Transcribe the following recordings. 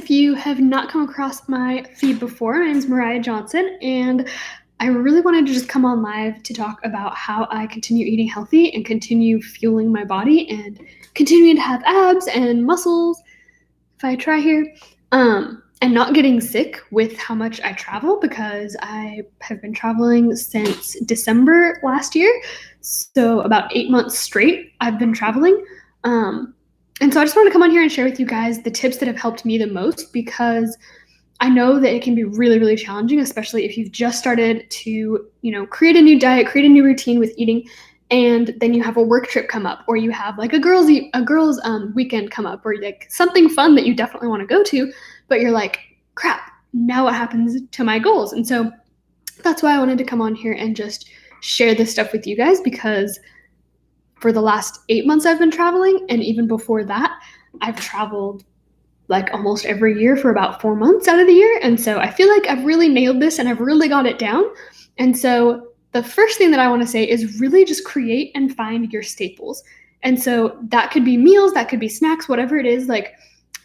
If you have not come across my feed before, my name is Mariah Johnson, and I really wanted to just come on live to talk about how I continue eating healthy and continue fueling my body and continuing to have abs and muscles, if I try here, and not getting sick with how much I travel, because I have been traveling since December last year. So about 8 months straight, I've been traveling. And so I just want to come on here and share with you guys the tips that have helped me the most, because I know that it can be really, really challenging, especially if you've just started to, create a new diet, create a new routine with eating, and then you have a work trip come up, or you have like a girls' weekend come up, or like something fun that you definitely want to go to, but you're like, crap, now what happens to my goals? And so that's why I wanted to come on here and just share this stuff with you guys, because for the last 8 months I've been traveling, and even before that, I've traveled like almost every year for about 4 months out of the year. And so I feel like I've really nailed this and I've really got it down. And so the first thing that I want to say is really just create and find your staples. And so that could be meals, that could be snacks, whatever it is. Like,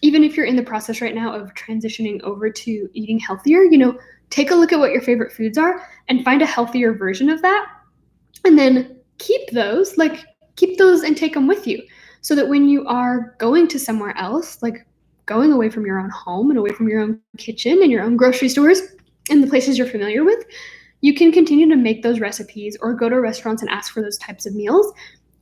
even if you're in the process right now of transitioning over to eating healthier, take a look at what your favorite foods are and find a healthier version of that. And then keep those and take them with you, so that when you are going to somewhere else, like going away from your own home and away from your own kitchen and your own grocery stores and the places you're familiar with, you can continue to make those recipes or go to restaurants and ask for those types of meals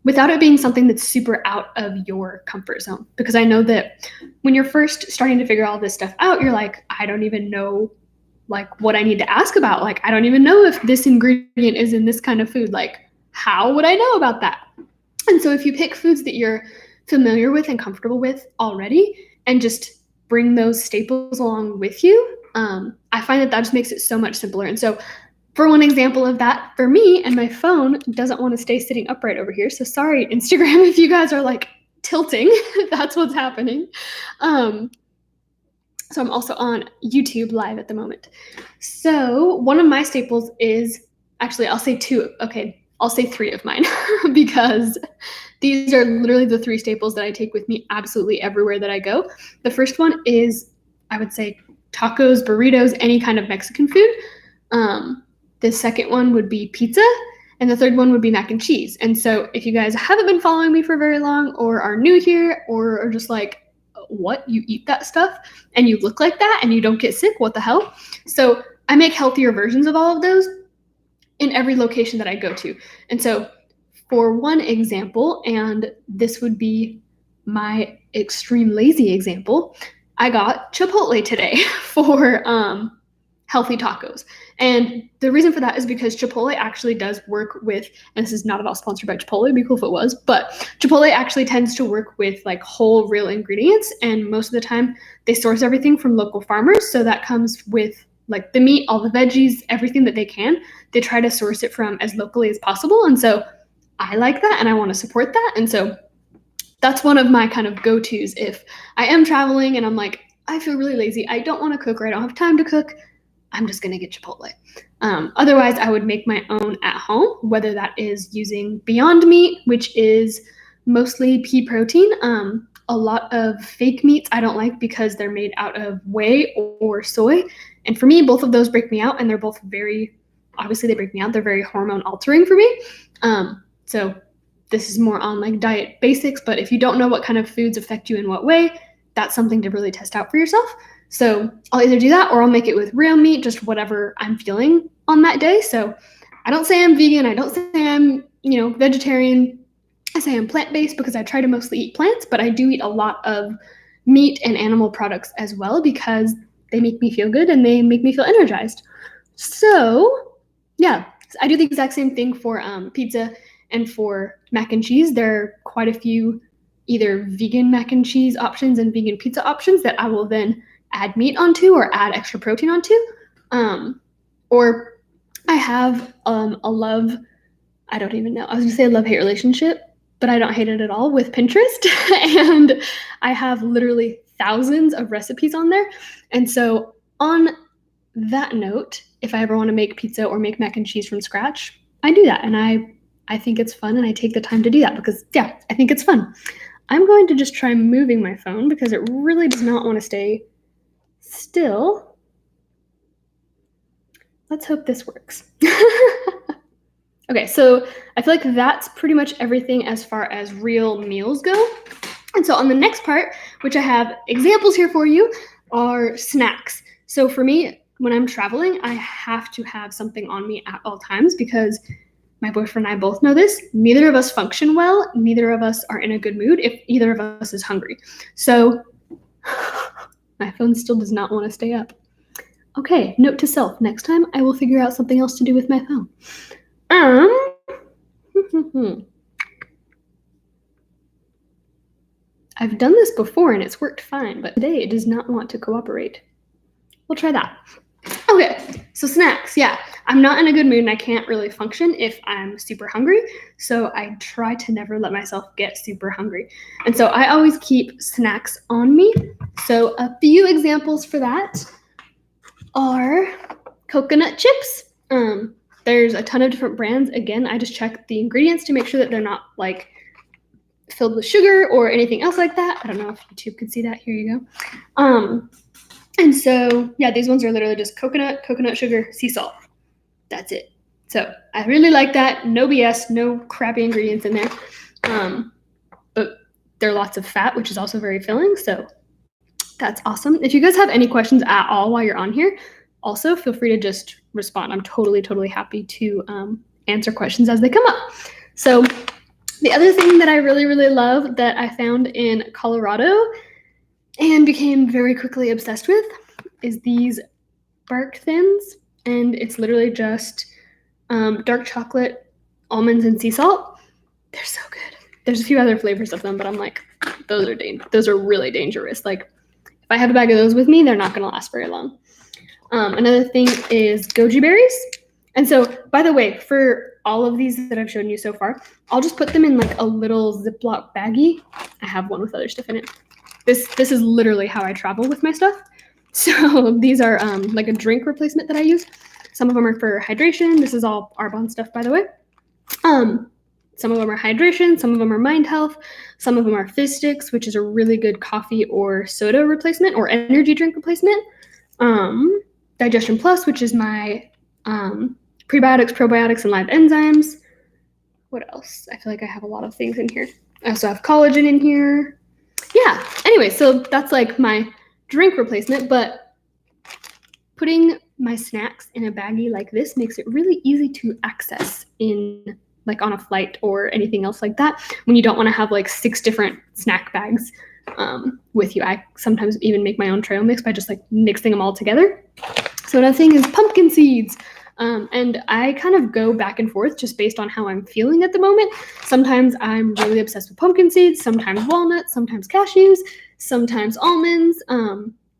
without it being something that's super out of your comfort zone. Because I know that when you're first starting to figure all this stuff out, you're like, I don't even know like what I need to ask about. Like, I don't even know if this ingredient is in this kind of food. Like, how would I know about that? And so if you pick foods that you're familiar with and comfortable with already, and just bring those staples along with you, I find that just makes it so much simpler. And so for one example of that, for me, and my phone doesn't want to stay sitting upright over here, so sorry, Instagram, if you guys are like tilting, that's what's happening. So I'm also on YouTube live at the moment. So one of my staples is, actually, I'll say two. Okay, I'll say three of mine because these are literally the three staples that I take with me absolutely everywhere that I go. The first one is, I would say, tacos, burritos, any kind of Mexican food. The second one would be pizza. And the third one would be mac and cheese. And so if you guys haven't been following me for very long, or are new here, or are just like, what, you eat that stuff and you look like that and you don't get sick, what the hell? So I make healthier versions of all of those in every location that I go to. And so for one example, and this would be my extreme lazy example, I got Chipotle today for healthy tacos. And the reason for that is because Chipotle actually does work with, and this is not at all sponsored by Chipotle, it'd be cool if it was, but Chipotle actually tends to work with like whole real ingredients. And most of the time they source everything from local farmers. So that comes with like the meat, all the veggies, everything that they can. They try to source it from as locally as possible. And so I like that and I want to support that. And so that's one of my kind of go-tos if I am traveling and I'm like, I feel really lazy, I don't want to cook, or I don't have time to cook, I'm just going to get Chipotle. Otherwise, I would make my own at home, whether that is using Beyond Meat, which is mostly pea protein. A lot of fake meats I don't like because they're made out of whey or soy. And for me, both of those break me out, and they're both obviously they break me out. They're very hormone altering for me. So this is more on like diet basics, but if you don't know what kind of foods affect you in what way, that's something to really test out for yourself. So I'll either do that or I'll make it with real meat, just whatever I'm feeling on that day. So I don't say I'm vegan. I don't say I'm, vegetarian. I say I'm plant-based because I try to mostly eat plants, but I do eat a lot of meat and animal products as well because they make me feel good and they make me feel energized. So yeah, I do the exact same thing for pizza and for mac and cheese. There are quite a few either vegan mac and cheese options and vegan pizza options that I will then add meat onto or add extra protein onto. Or I have a love, I don't even know, I was gonna say a love-hate relationship, but I don't hate it at all with Pinterest. And I have literally thousands of recipes on there. And so on that note, if I ever want to make pizza or make mac and cheese from scratch, I do that. And I think it's fun, and I take the time to do that because, yeah, I think it's fun. I'm going to just try moving my phone because it really does not want to stay still, let's hope this works. Okay, so I feel like that's pretty much everything as far as real meals go. And so on the next part, which I have examples here for you, are snacks. So for me, when I'm traveling, I have to have something on me at all times because my boyfriend and I both know this. Neither of us function well. Neither of us are in a good mood if either of us is hungry. So my phone still does not want to stay up. Okay, note to self. Next time, I will figure out something else to do with my phone. I've done this before and it's worked fine, but today it does not want to cooperate. We'll try that. Okay, so snacks, yeah. I'm not in a good mood and I can't really function if I'm super hungry, so I try to never let myself get super hungry. And so I always keep snacks on me. So a few examples for that are coconut chips. There's a ton of different brands. Again, I just check the ingredients to make sure that they're not like filled with sugar or anything else like that. I don't know if YouTube could see that. Here you go. And so, yeah, these ones are literally just coconut sugar, sea salt. That's it. So I really like that. No BS, no crappy ingredients in there. But there are lots of fat, which is also very filling. So that's awesome. If you guys have any questions at all while you're on here, also feel free to just respond. I'm totally happy to answer questions as they come up. So the other thing that I really love that I found in Colorado and became very quickly obsessed with is these bark thins. And it's literally just dark chocolate, almonds, and sea salt. They're so good. There's a few other flavors of them, but I'm like, those are really dangerous. Like, if I have a bag of those with me, they're not going to last very long. Another thing is goji berries. And so, by the way, for all of these that I've shown you so far, I'll just put them in like a little Ziploc baggie. I have one with other stuff in it. This is literally how I travel with my stuff. So these are like a drink replacement that I use. Some of them are for hydration. This is all Arbonne stuff, by the way. Some of them are hydration. Some of them are mind health. Some of them are fizz sticks, which is a really good coffee or soda replacement or energy drink replacement. Digestion Plus, which is my prebiotics, probiotics, and live enzymes. What else? I feel like I have a lot of things in here. I also have collagen in here. Yeah, anyway, so that's like my drink replacement, but putting my snacks in a baggie like this makes it really easy to access in like on a flight or anything else like that when you don't want to have like 6 different snack bags with you. I sometimes even make my own trail mix by just like mixing them all together. So another thing is pumpkin seeds. And I kind of go back and forth just based on how I'm feeling at the moment. Sometimes I'm really obsessed with pumpkin seeds, sometimes walnuts, sometimes cashews, sometimes almonds.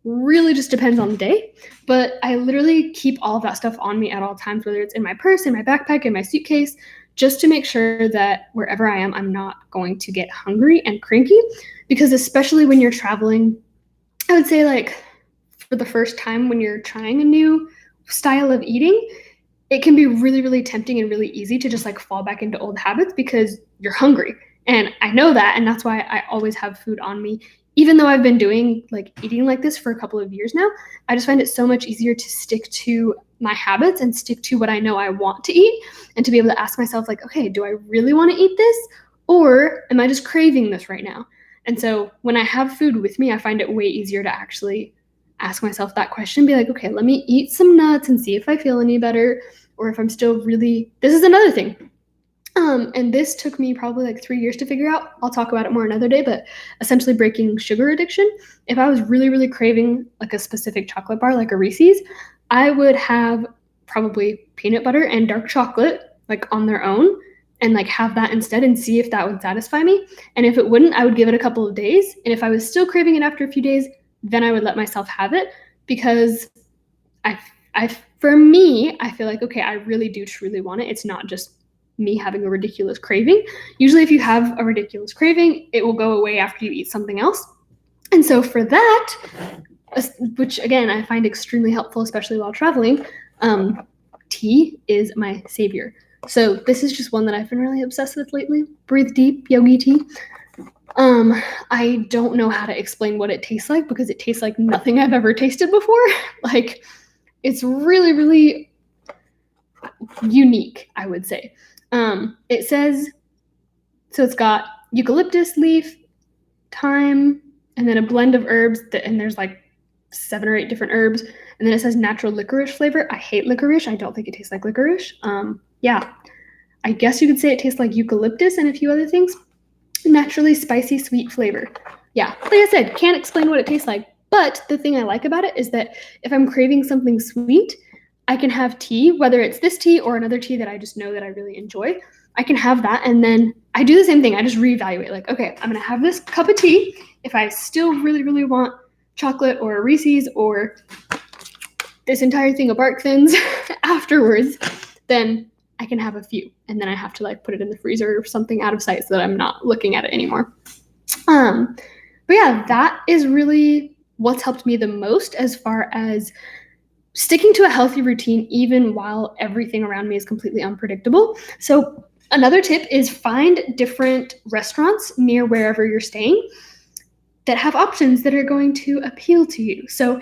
Really just depends on the day. But I literally keep all of that stuff on me at all times, whether it's in my purse, in my backpack, in my suitcase, just to make sure that wherever I am, I'm not going to get hungry and cranky. Because especially when you're traveling, I would say like for the first time when you're trying a new style of eating, it can be really tempting and really easy to just like fall back into old habits because you're hungry. And I know that, and that's why I always have food on me. Even though I've been eating like this for a couple of years now, I just find it so much easier to stick to my habits and stick to what I know I want to eat, and to be able to ask myself like, okay, do I really want to eat this? Or am I just craving this right now? And so when I have food with me, I find it way easier to actually ask myself that question, be like, okay, let me eat some nuts and see if I feel any better, or if I'm still really, this is another thing. And this took me probably like 3 years to figure out. I'll talk about it more another day, but essentially breaking sugar addiction. If I was really craving like a specific chocolate bar, like a Reese's, I would have probably peanut butter and dark chocolate like on their own and like have that instead and see if that would satisfy me. And if it wouldn't, I would give it a couple of days. And if I was still craving it after a few days, then I would let myself have it, because for me, I feel like, okay, I really do truly want it. It's not just me having a ridiculous craving. Usually if you have a ridiculous craving, it will go away after you eat something else. And so for that, which again, I find extremely helpful, especially while traveling, tea is my savior. So this is just one that I've been really obsessed with lately. Breathe Deep Yogi Tea. I don't know how to explain what it tastes like because it tastes like nothing I've ever tasted before. Like, it's really, really unique, I would say. It says, so it's got eucalyptus leaf, thyme, and then a blend of herbs, and there's like 7 or 8 different herbs. And then it says natural licorice flavor. I hate licorice. I don't think it tastes like licorice. Yeah, I guess you could say it tastes like eucalyptus and a few other things. Naturally spicy, sweet flavor. Yeah, like I said, can't explain what it tastes like. But the thing I like about it is that if I'm craving something sweet, I can have tea, whether it's this tea or another tea that I just know that I really enjoy. I can have that, and then I do the same thing. I just reevaluate, like, okay, I'm gonna have this cup of tea. If I still really, really want chocolate or Reese's or this entire thing of Bark Thins afterwards, then I can have a few, and then I have to like put it in the freezer or something out of sight so that I'm not looking at it anymore. But yeah, that is really what's helped me the most as far as sticking to a healthy routine even while everything around me is completely unpredictable. So another tip is find different restaurants near wherever you're staying that have options that are going to appeal to you. So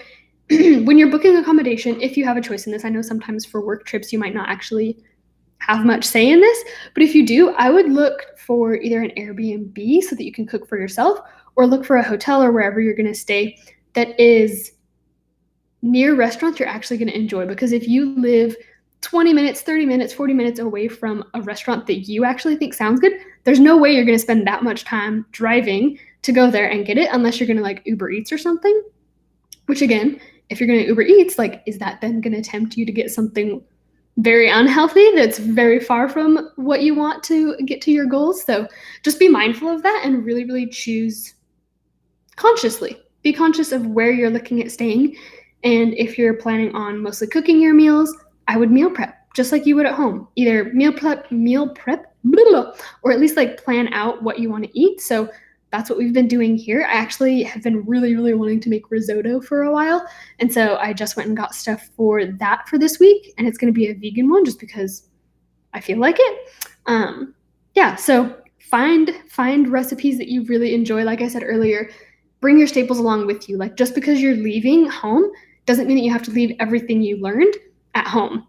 when you're booking accommodation, if you have a choice in this, I know sometimes for work trips you might not actually have much say in this, but if you do, I would look for either an Airbnb so that you can cook for yourself, or look for a hotel or wherever you're going to stay that is near restaurants you're actually going to enjoy. Because if you live 20 minutes, 30 minutes, 40 minutes away from a restaurant that you actually think sounds good, there's no way you're going to spend that much time driving to go there and get it unless you're going to like Uber Eats or something. Which again, if you're going to Uber Eats, like, is that then going to tempt you to get something very unhealthy that's very far from what you want to get to your goals? So just be mindful of that and really, really choose consciously. Be conscious of where you're looking at staying. And if you're planning on mostly cooking your meals, I would meal prep just like you would at home. Either meal prep, blah, blah, or at least like plan out what you want to eat. So that's what we've been doing here. I actually have been really, really wanting to make risotto for a while. And so I just went and got stuff for that for this week. And it's going to be a vegan one just because I feel like it. Yeah, so find recipes that you really enjoy. Like I said earlier, bring your staples along with you. Like, just because you're leaving home doesn't mean that you have to leave everything you learned at home.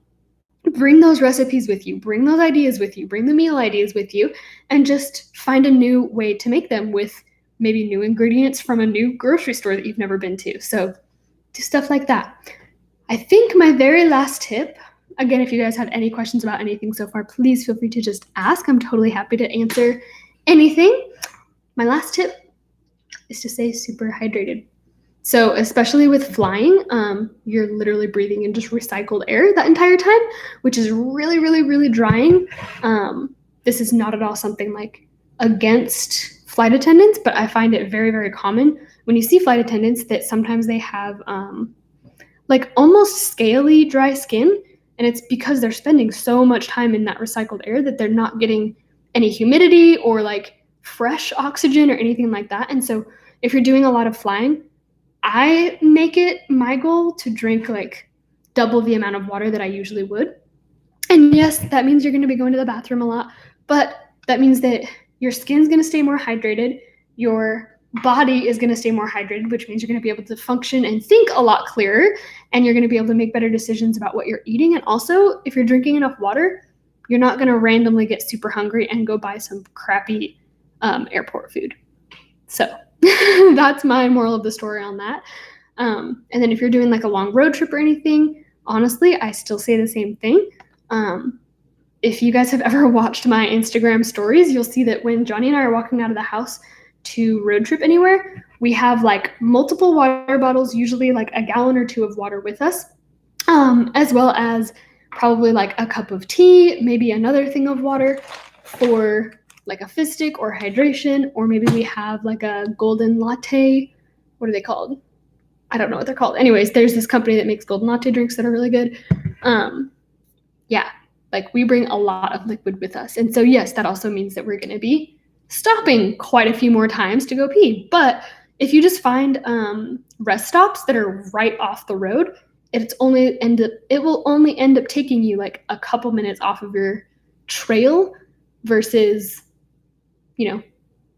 Bring those recipes with you, bring those ideas with you, bring the meal ideas with you, and just find a new way to make them with maybe new ingredients from a new grocery store that you've never been to. So do stuff like that. I think my very last tip, again, if you guys have any questions about anything so far, please feel free to just ask. I'm totally happy to answer anything. My last tip is to stay super hydrated. So especially with flying, you're literally breathing in just recycled air that entire time, which is really, really, really drying. This is not at all something like against flight attendants, but I find it very, very common when you see flight attendants that sometimes they have like almost scaly dry skin. And it's because they're spending so much time in that recycled air that they're not getting any humidity or like fresh oxygen or anything like that. And so if you're doing a lot of flying, I make it my goal to drink like double the amount of water that I usually would. And yes, that means you're going to be going to the bathroom a lot, but that means that your skin's going to stay more hydrated, your body is going to stay more hydrated, which means you're going to be able to function and think a lot clearer, and you're going to be able to make better decisions about what you're eating. And also, if you're drinking enough water, you're not going to randomly get super hungry and go buy some crappy airport food. So that's my moral of the story on that. And then if you're doing like a long road trip or anything, honestly, I still say the same thing. If you guys have ever watched my Instagram stories, you'll see that when Johnny and I are walking out of the house to road trip anywhere, we have like multiple water bottles, usually like a gallon or 2 of water with us, as well as probably like a cup of tea, maybe another thing of water for like a fizz stick or hydration, or maybe we have like a golden latte. What are they called? I don't know what they're called. Anyways, there's this company that makes golden latte drinks that are really good. Yeah, like we bring a lot of liquid with us. And so yes, that also means that we're going to be stopping quite a few more times to go pee. But if you just find rest stops that are right off the road, it will only end up taking you like a couple minutes off of your trail versus,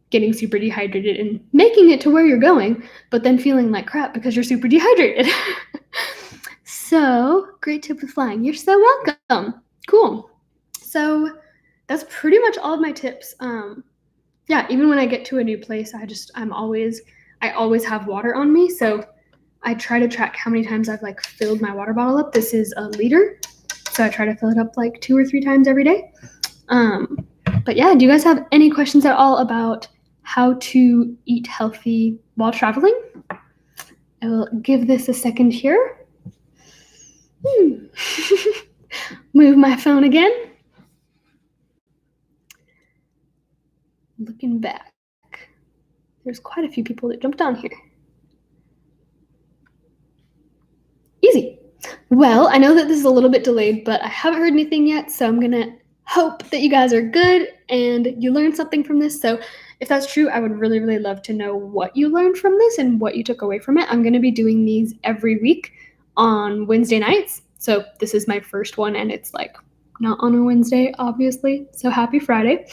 getting super dehydrated and making it to where you're going, but then feeling like crap because you're super dehydrated. So, great tip with flying. You're so welcome. Cool. So, that's pretty much all of my tips. Yeah, even when I get to a new place, I always have water on me. So, I try to track how many times I've like filled my water bottle up. This is a liter. So, I try to fill it up like 2 or 3 times every day. But yeah, do you guys have any questions at all about how to eat healthy while traveling? I will give this a second here. Move my phone again. Looking back, there's quite a few people that jumped on here. Easy. Well, I know that this is a little bit delayed, but I haven't heard anything yet, so I'm gonna hope that you guys are good and you learned something from this. So if that's true, I would really, really love to know what you learned from this and what you took away from it. I'm gonna be doing these every week on Wednesday nights. So this is my first one, and it's like not on a Wednesday, obviously. So happy Friday.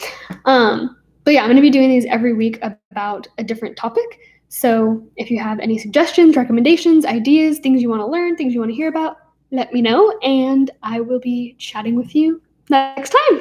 But yeah, I'm gonna be doing these every week about a different topic. So if you have any suggestions, recommendations, ideas, things you want to learn, things you want to hear about, let me know, and I will be chatting with you next time.